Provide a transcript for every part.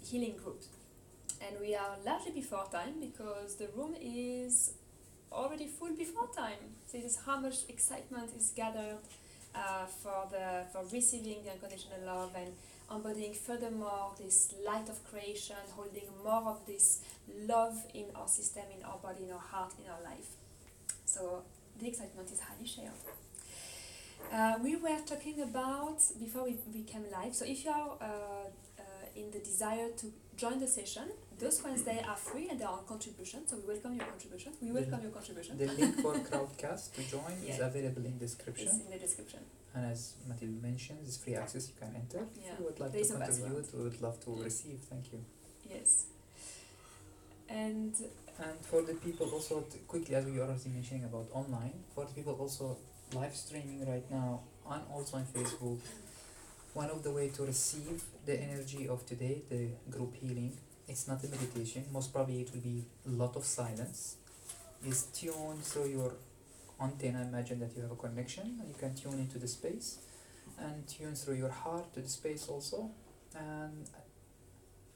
healing group. And we are largely before time because the room is already full before time. So this is how much excitement is gathered for receiving the unconditional love and embodying furthermore this light of creation, holding more of this love in our system, in our body, in our heart, in our life. So the excitement is highly shared. We were talking about, before we came live, so if you are in the desire to join the session, those Wednesdays are free and they are on contribution, so we welcome your contribution. The link for Crowdcast to join is available in description. It's in the description. And as Mathilde mentioned, it's free access, you can enter. Yeah. If you would like There to is a contribute, password. we would love to receive. Thank you. Yes. And for the people also, quickly as we are already mentioning about online, for the people also live streaming right now and also on Facebook, one of the way to receive the energy of today, the group healing, it's not a meditation, most probably it will be a lot of silence, is tune through your antenna. Imagine that you have a connection and you can tune into the space and tune through your heart to the space also, and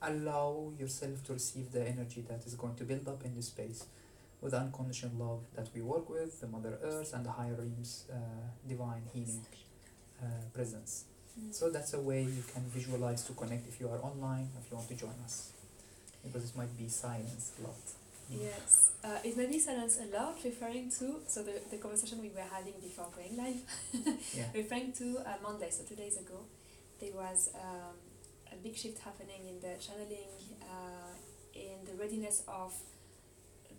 allow yourself to receive the energy that is going to build up in the space with unconditional love that we work with, the Mother Earth and the higher realms, divine healing presence. So that's a way you can visualize to connect if you are online, if you want to join us, because it might be silence a lot. yes, it may be silence a lot, referring to, so the conversation we were having before going live, Yeah. referring to Monday, so 2 days ago, there was a big shift happening in the channeling, in the readiness of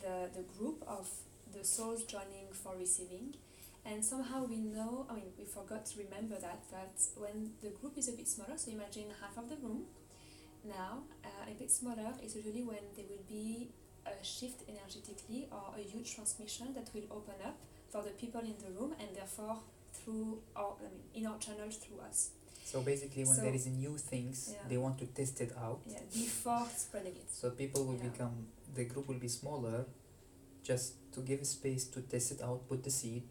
the group of the souls joining for receiving. And somehow we know, we forgot to remember that when the group is a bit smaller, so imagine half of the room now, a bit smaller is usually when there will be a shift energetically or a huge transmission that will open up for the people in the room and therefore through in our channels through us. So basically when there is a new things, they want to test it out. Yeah, before spreading it. So people will become, the group will be smaller just to give space to test it out, put the seed.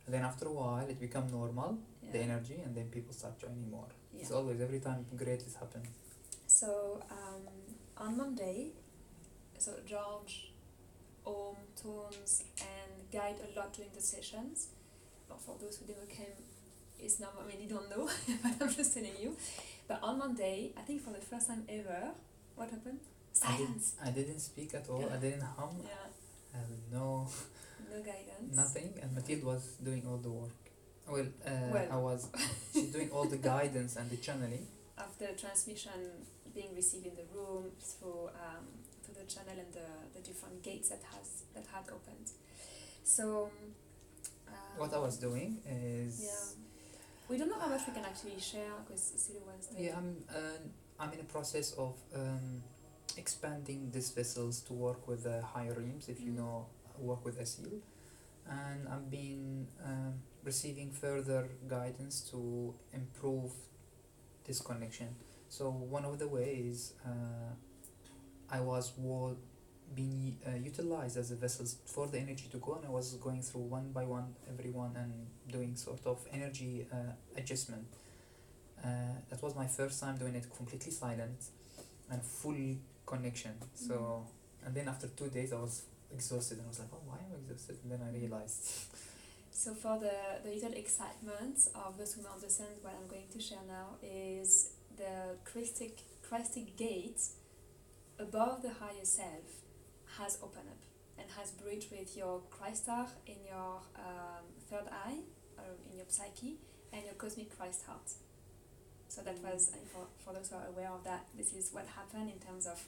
And then after a while it become normal, the energy, and then people start joining more. Yeah. It's always, every time great is happening. So on Monday, so George, Om, Tones and guide a lot during the sessions. But for those who never came, it's not, you don't know, but I'm just telling you. But on Monday, I think for the first time ever, what happened? Silence. I didn't speak at all, I didn't hum. Yeah. I have no guidance. Nothing, and Mathilde was doing all the work. She's doing all the guidance and the channeling. After transmission being received in the room through the channel and the different gates that had opened. So what I was doing is we don't know how much we can actually share because it's still Wednesday. Yeah, I'm in a process of expanding these vessels to work with the higher realms, if you know, work with Asil, and I've been receiving further guidance to improve this connection. So one of the ways I was being utilized as a vessel for the energy to go, and I was going through one by one everyone and doing sort of energy adjustment. That was my first time doing it completely silent and full connection. So and then after 2 days I was exhausted and I was like, oh, why am I exhausted? And then I realized. So for the little excitement of those who understand what I'm going to share now is the Christic gate above the higher self has opened up and has bridged with your Christ star in your third eye, or in your psyche, and your cosmic Christ heart. So that was, for those who are aware of that, this is what happened in terms of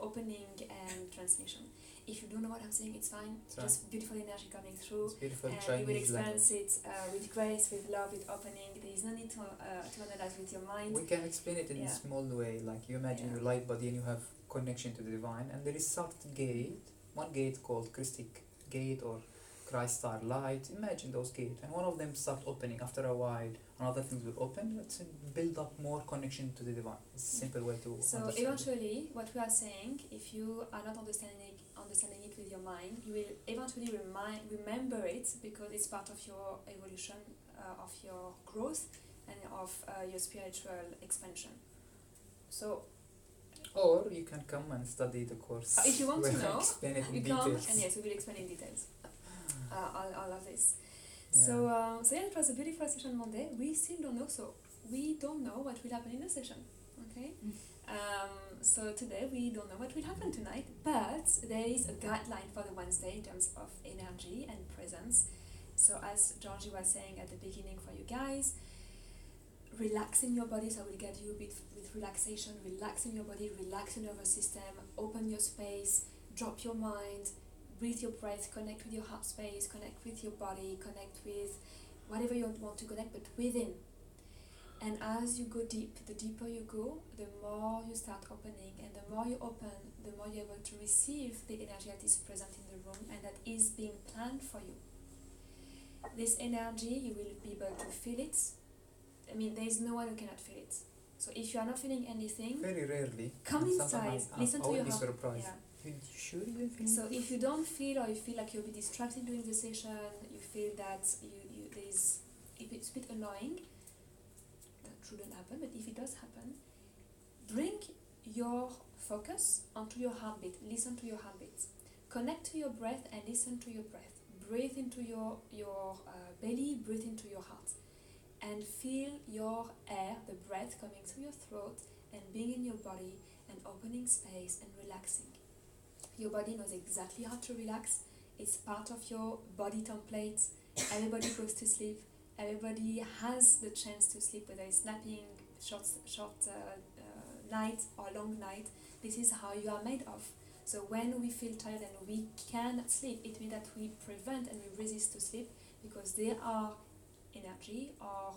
opening and transmission. If you don't know what I'm saying, it's fine. Just beautiful energy coming through. It's beautiful, and you will experience it with grace, with love, with opening. There is no need to analyze with your mind. We can explain it in a small way. Like you imagine your light body and you have connection to the divine, and there is soft gate, one gate called Christic gate or Christ star light. Imagine those gates, and one of them start opening. After a while, another thing will open. Let's build up more connection to the divine. It's a simple way to understand. So eventually, what we are saying, if you are not understanding it with your mind, you will eventually remember it, because it's part of your evolution, of your growth, and of your spiritual expansion. So Or you can come and study the course. if you want to where I know, explain it in you come, details. and yes, we will explain in details all of this. Yeah. So yeah, it was a beautiful session Monday. We still don't know, so we don't know what will happen in the session. Okay. So today we don't know what will happen tonight, but there is a guideline for the Wednesday in terms of energy and presence. So as Georgie was saying at the beginning for you guys, relaxing your body, so I will get you a bit with relaxation, relaxing your body, relax your nervous system, open your space, drop your mind, breathe your breath, connect with your heart space, connect with your body, connect with whatever you want to connect, but within. And as you go deep, the deeper you go, the more you start opening, and the more you open, the more you're able to receive the energy that is present in the room and that is being planned for you. This energy, you will be able to feel it. I mean, there is no one who cannot feel it. So if you are not feeling anything, Very rarely. come And inside, sometimes listen I to will your be heart. surprised. Yeah. You sure you don't feel So it? if you don't feel, or you feel like you'll be distracted during the session, you feel that if it's a bit annoying, that shouldn't happen, but if it does happen, bring your focus onto your heartbeat. Listen to your heartbeat. Connect to your breath and listen to your breath. Breathe into your belly, breathe into your heart. And feel your air, the breath coming through your throat and being in your body and opening space and relaxing. Your body knows exactly how to relax. It's part of your body template. Everybody goes to sleep. Everybody has the chance to sleep, whether it's napping, short night or long night. This is how you are made of. So when we feel tired and we cannot sleep, it means that we prevent and we resist to sleep because there are energy or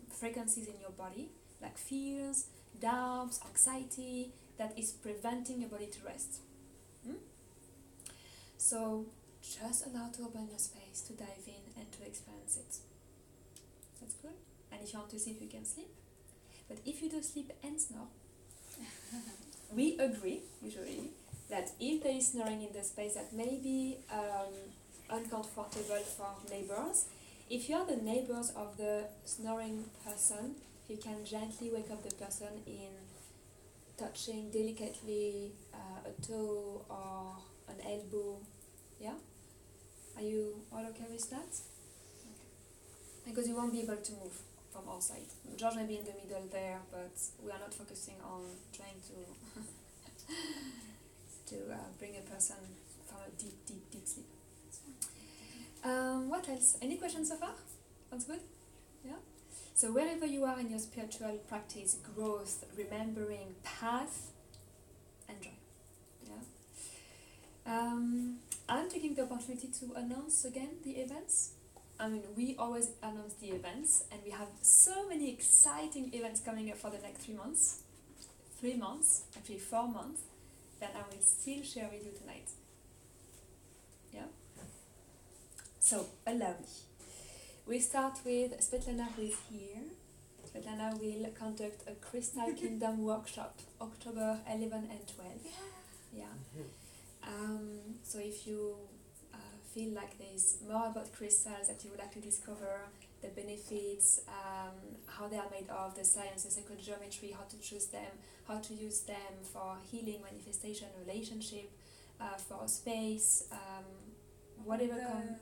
frequencies in your body, like fears, doubts, anxiety, that is preventing your body to rest. So just allow to open your space, to dive in and to experience it. That's good. And if you want to sleep, you can sleep. But if you do sleep and snore, we agree usually that if there is snoring in the space, that may be uncomfortable for neighbors. If you are the neighbors of the snoring person, you can gently wake up the person in touching delicately a toe or an elbow. Yeah? Are you all okay with that? Okay. Because you won't be able to move from our side. George may be in the middle there, but we are not focusing on trying to bring a person from a deep, deep, deep sleep. What else? Any questions so far? Sounds good? Yeah? So wherever you are in your spiritual practice, growth, remembering, path, enjoy. Yeah? I'm taking the opportunity to announce again the events. I mean, we always announce the events, and we have so many exciting events coming up for the next 3 months. 3 months, actually 4 months, that I will still share with you tonight. Yeah? So, allow me. We start with Svetlana, who is here. Svetlana will conduct a Crystal Kingdom workshop, October 11 and 12. Yeah. So if you feel like there's more about crystals that you would like to discover, the benefits, how they are made of, the science, the sacred geometry, how to choose them, how to use them for healing, manifestation, relationship, for space, whatever comes.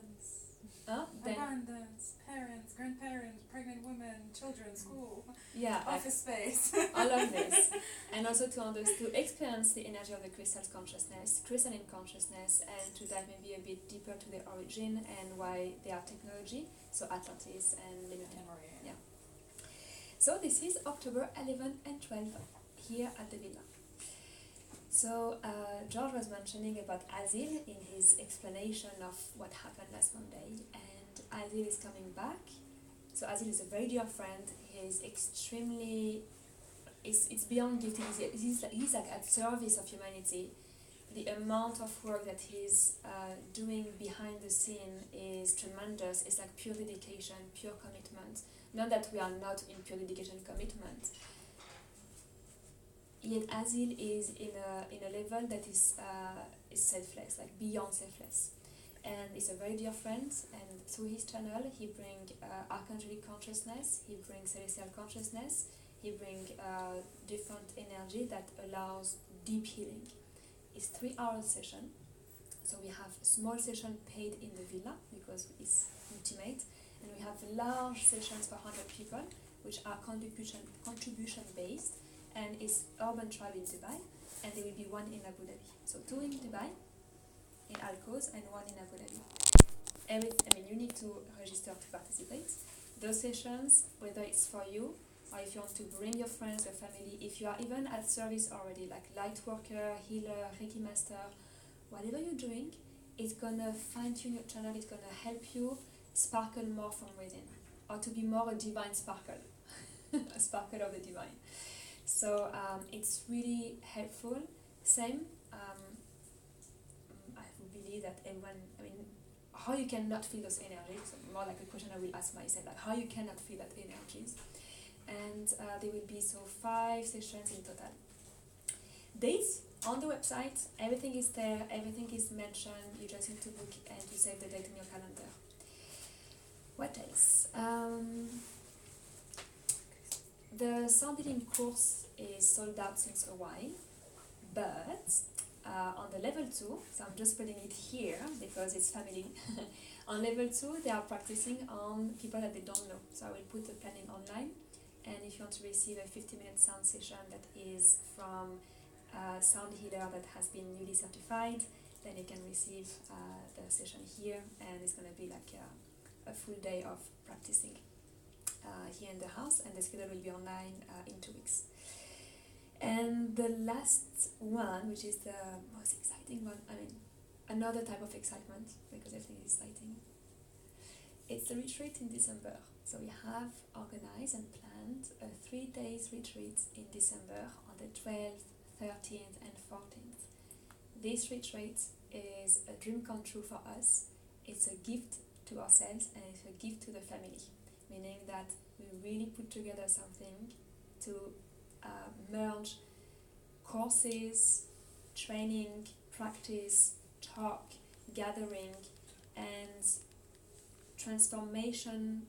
Abundance, parents, grandparents, pregnant women, children, school, Yeah, office space. all of this. And also to experience the energy of the crystal's consciousness, crystalline consciousness, and to dive maybe a bit deeper to their origin and why they are technology, so Atlantis and Lemuria. Yeah. So this is October 11 and 12 here at the villa. So George was mentioning about Azil in his explanation of what happened last Monday, and Azil is coming back. So Azil is a very dear friend. He's extremely, it's beyond gifting. He's like at service of humanity. The amount of work that he's doing behind the scene is tremendous. It's like pure dedication, pure commitment. Not that we are not in pure dedication commitment. Yet Azil is in a level that is selfless, like beyond selfless. And he's a very dear friend, and through his channel he brings archangelic consciousness, he brings celestial consciousness, He brings different energy that allows deep healing. It's 3 hour session. So we have small session paid in the villa because it's intimate, and we have large sessions for 100 people, which are contribution based, and it's urban tribe in Dubai, and there will be one in Abu Dhabi. So 2 in Dubai, in Al Quoz, and 1 in Abu Dhabi. You need to register to participate. Those sessions, whether it's for you or if you want to bring your friends, your family, if you are even at service already, like light worker, healer, Reiki master, whatever you're doing, it's gonna fine-tune your channel, it's gonna help you sparkle more from within, or to be more a divine sparkle, a sparkle of the divine. So it's really helpful. Same, I believe that everyone, how you cannot feel those energies, more like a question I will ask myself, like how you cannot feel that energies. And there will be 5 sessions in total. Dates on the website, everything is there, everything is mentioned, you just need to book and to save the date in your calendar. What else? The sound healing course is sold out since a while, but on the level 2, so I'm just putting it here because it's family. On level 2, they are practicing on people that they don't know. So I will put the planning online, and if you want to receive a 50-minute sound session that is from sound healer that has been newly certified, then you can receive the session here, and it's going to be like a full day of practicing here in the house, and the schedule will be online in 2 weeks. And the last one, which is the most exciting one, another type of excitement, because everything is exciting, it's the retreat in December. So we have organized and planned a 3 days retreat in December on the 12th, 13th and 14th. This retreat is a dream come true for us. It's a gift to ourselves and it's a gift to the family, meaning that we really put together something to merge courses, training, practice, talk, gathering, and transformational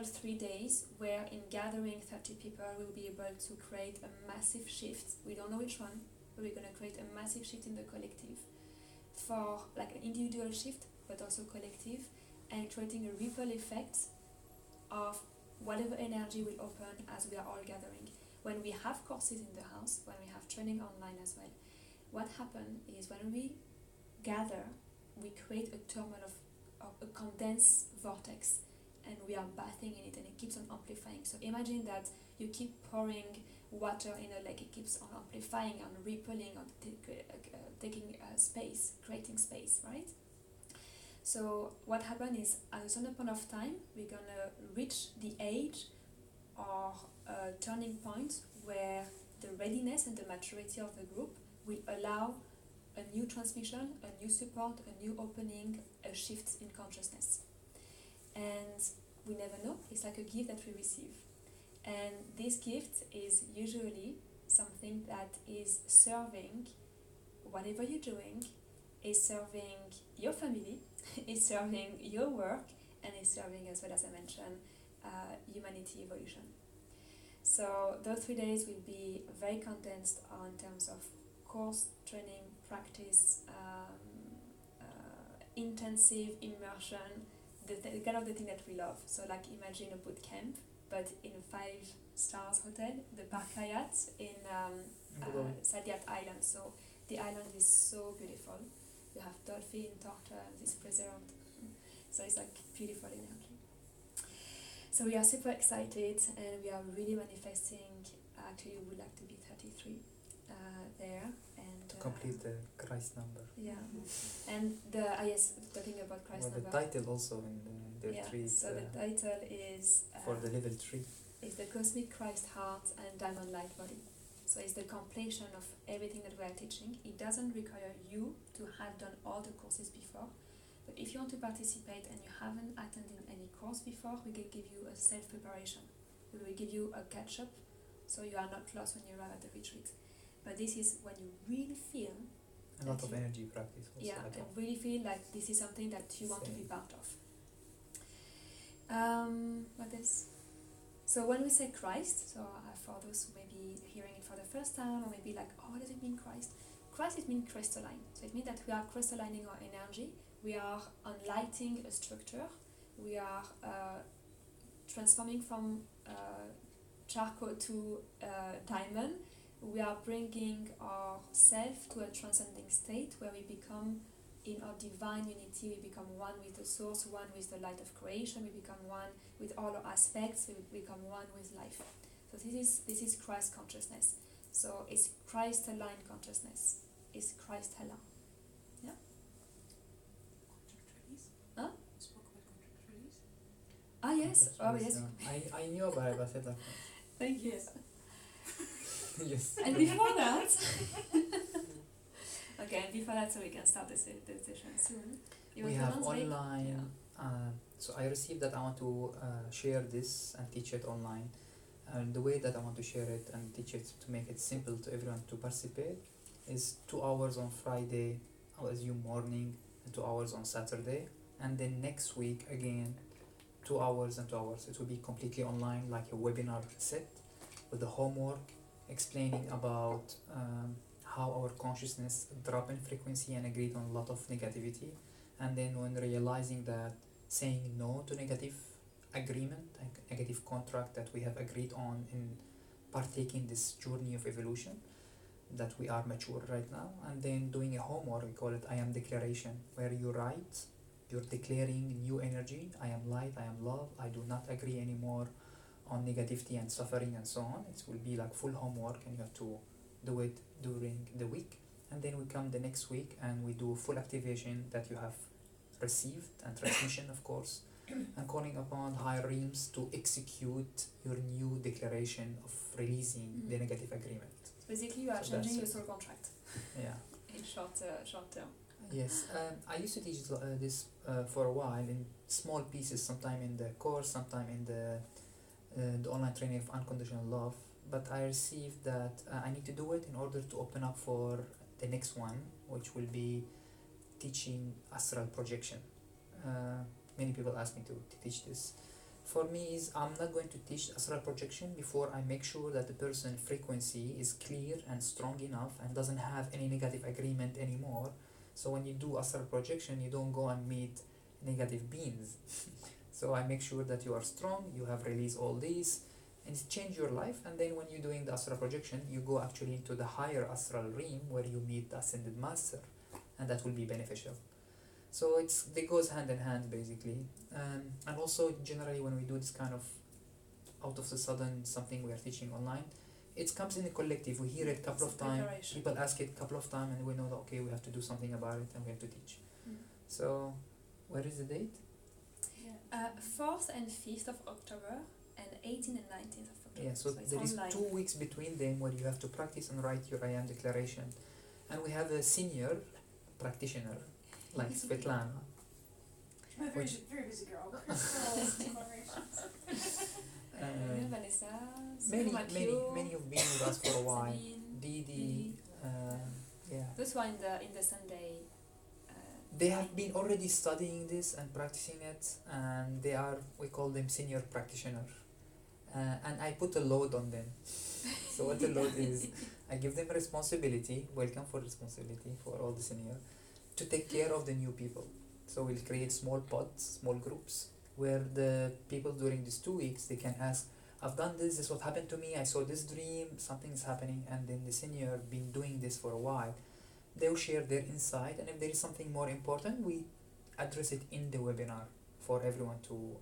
3 days where in gathering 30 people we'll be able to create a massive shift. We don't know which one, but we're going to create a massive shift in the collective, for like an individual shift but also collective, and creating a ripple effect of whatever energy will open as we are all gathering. When we have courses in the house, when we have training online as well, what happens is when we gather, we create a turmoil of a condensed vortex, and we are bathing in it, and it keeps on amplifying. So imagine that you keep pouring water in a lake, it keeps on amplifying, on rippling, on taking space, creating space, right? So what happens is, at a certain point of time, we're gonna reach the age or turning point where the readiness and the maturity of the group will allow a new transmission, a new support, a new opening, a shift in consciousness. And we never know, it's like a gift that we receive. And this gift is usually something that is serving whatever you're doing, is serving your family, is serving your work, and is serving, as well as I mentioned, humanity evolution. So those 3 days will be very condensed in terms of course, training, practice, intensive immersion, the kind of the thing that we love. So like imagine a boot camp, but in a 5-star hotel, the Park Hyatt in Saadiyat Island. So the island is so beautiful. You have dolphin, turtles, it's preserved. So it's like beautiful energy. So we are super excited, and we are really manifesting. Actually, we would like to be 33 there. And to complete the Christ number. Yeah. And yes, talking about Christ number. The title also in the retreat. So the title is for the level 3. Is the Cosmic Christ Heart and Diamond Light Body. So it's the completion of everything that we are teaching. It doesn't require you to have done all the courses before, but if you want to participate and you haven't attended any course before, we can give you a self-preparation. We will give you a catch-up, so you are not lost when you arrive at the retreat. But this is when you really feel a lot of energy practice also. Yeah, and really feel like this is something that you want to be part of. What else? So when we say Christ, so for those who may be hearing it for the first time, or maybe like, oh, what does it mean Christ? Christ, it means crystalline. So it means that we are crystallining our energy, we are enlightening a structure, we are transforming from charcoal to diamond. We are bringing ourselves to a transcending state where we become in our divine unity, we become one with the source, one with the light of creation, we become one with all our aspects, we become one with life. So this is Christ consciousness. So it's Christ aligned consciousness. It's Christ Hela. Yeah? Contract release? Huh? You spoke about contract release? Ah yes. Oh yes. I knew about it, but I said like, Thank you. Yes. yes. And before that okay, and before that, so we can start the session soon. You We want to have announce it? online. So I received that I want to share this and teach it online. And the way that I want to share it and teach it to make it simple to everyone to participate is 2 hours on Friday, I'll assume morning, and 2 hours on Saturday. And then next week again, 2 hours and 2 hours. It will be completely online, like a webinar set with the homework explaining about how our consciousness drop in frequency and agreed on a lot of negativity. And then when realizing that saying no to negative agreement, like negative contract that we have agreed on in partaking this journey of evolution, that we are mature right now, and then doing a homework, we call it I am declaration, where you write, you're declaring new energy, I am light, I am love, I do not agree anymore on negativity and suffering and so on. It will be like full homework and you have to do it during the week. And then we come the next week and we do full activation that you have received and transmission of course, and calling upon higher realms to execute your new declaration of releasing the negative agreement. Basically, you are So changing your that's soul contract Yeah. in short term. Yes, I used to teach this for a while in small pieces, sometime in the course, sometime in the online training of unconditional love. But I received that I need to do it in order to open up for the next one, which will be teaching astral projection. Many people ask me to teach this. For me, is I'm not going to teach astral projection before I make sure that the person frequency is clear and strong enough and doesn't have any negative agreement anymore. So when you do astral projection, you don't go and meet negative beings. So I make sure that you are strong, you have released all these, and it's change your life. And then when you're doing the astral projection, you go actually into the higher astral realm where you meet the ascended master, and that will be beneficial. So they goes hand in hand basically. And also generally when we do this kind of out of the sudden something we are teaching online, it comes in a collective. We hear it a couple of times, people ask it a couple of times, and we know that okay, we have to do something about it and we have to teach. So where is the date? 4th and 5th of October and 18th and 19th of October. Yeah, so there is 2 weeks between them where you have to practice and write your I am declaration. And we have a senior practitioner like Svetlana. I'm a very busy girl. Crystals, declarations. Vanessa, Many have been with us for a while. Sabine, Didi, yeah. those who are in the Sunday. They have been already studying this and practicing it, and they are, we call them senior practitioner. And I put a load on them. So what the load is, I give them responsibility, welcome for responsibility for all the senior, to take care of the new people. So we'll create small pods, small groups, where the people during these 2 weeks, they can ask, I've done this is what happened to me, I saw this dream, something is happening, and then the senior been doing this for a while. They'll share their insight, and if there is something more important, we address it in the webinar for everyone to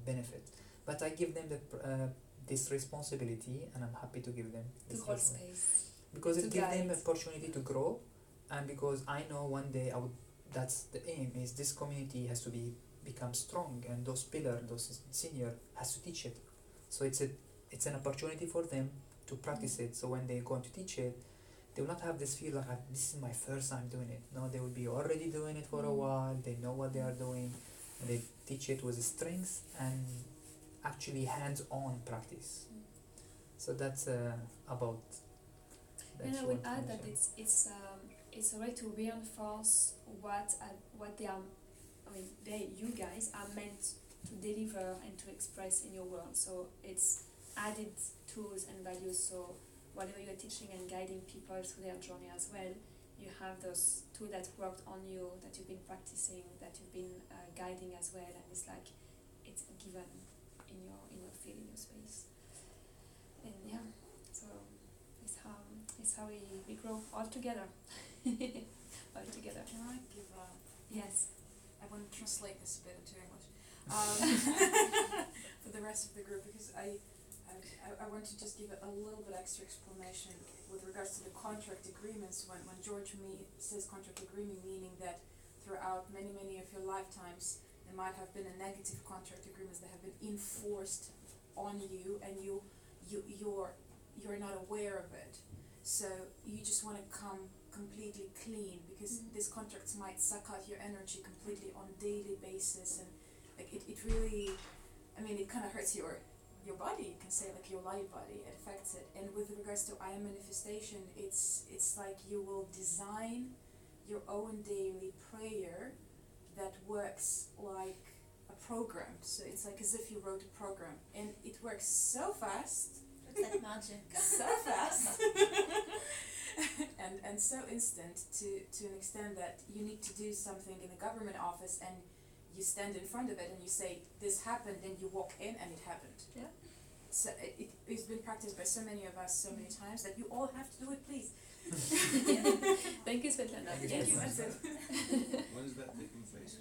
benefit. But I give them this responsibility, and I'm happy to give them this to hold space. because it to gives them guide. opportunity to grow, and because I know one day that's the aim, is this community has to become strong, and those pillars, those senior has to teach it. So it's an opportunity for them to practice it. So when they're going to teach it, they will not have this feel like this is my first time doing it. No, they will be already doing it for a while. They know what they are doing, and they teach it with strength and actually hands-on practice. So that's about. And I would add that it's a way to reinforce what they are. I mean, you guys are meant to deliver and to express in your world. So it's added tools and values. So whatever you're teaching and guiding people through their journey as well, you have those tools that worked on you, that you've been practicing, that you've been guiding as well, and it's like it's given in your field, in your space. And yeah, so it's how we grow all together. All together. Can I give a... Yes. I want to translate this a bit into English for the rest of the group, because I want to just give a little bit extra explanation with regards to the contract agreements. When George says contract agreement, meaning that throughout many of your lifetimes there might have been a negative contract agreements that have been enforced on you, and you're not aware of it. So you just want to come completely clean, because these contracts might suck out your energy completely on a daily basis, and like it really, I mean, it kind of hurts your body. You can say like your light body, it affects it. And with regards to I am manifestation, it's like you will design your own daily prayer that works like a program. So it's like as if you wrote a program, and it works so fast. It's like magic. So fast. and so instant to an extent that you need to do something in a government office, and you stand in front of it and you say this happened, and you walk in and it happened. Yeah. So it's been practiced by so many of us so many times that you all have to do it, please. Thank you, Svetlana. Thank you, that's it. When is that taking place?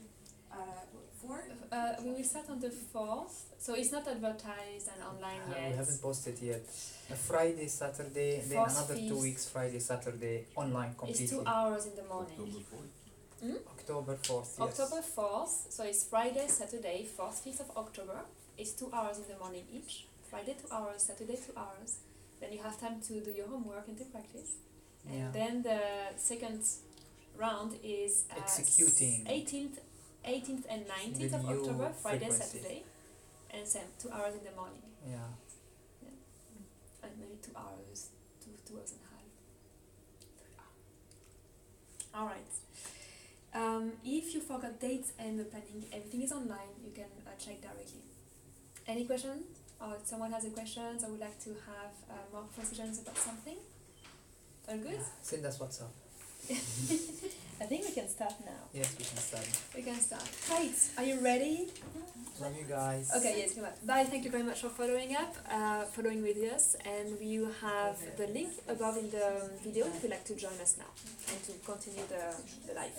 4? We will start on the 4th, so it's not advertised and online yet. We haven't posted yet. Friday, Saturday, then Fourth, another 2 fifth. weeks, Friday, Saturday, online completely. It's 2 hours in the morning. October 4th? October 4th, yes. October 4th, so it's Friday, Saturday, 4th, 5th of October. It's 2 hours in the morning each. Friday 2 hours, Saturday 2 hours. Then you have time to do your homework and to practice. Yeah. And then the second round is Executing. 18th and 19th The of new October, Friday, frequency. Saturday. And same, 2 hours in the morning. Yeah. And maybe 2 hours, 2 hours and a half. 3 hours. Alright. If you forgot dates and the planning, everything is online. You can check directly. Any questions? Or if someone has a question or would like to have more precisions about something? All good? Yeah. Send us WhatsApp. I think we can start now. Yes, we can start. We can start. Great. Are you ready? Love you guys. Okay, yes, come on. Bye. Thank you very much for following with us. And you have the link above in the video if you'd like to join us now and to continue the live.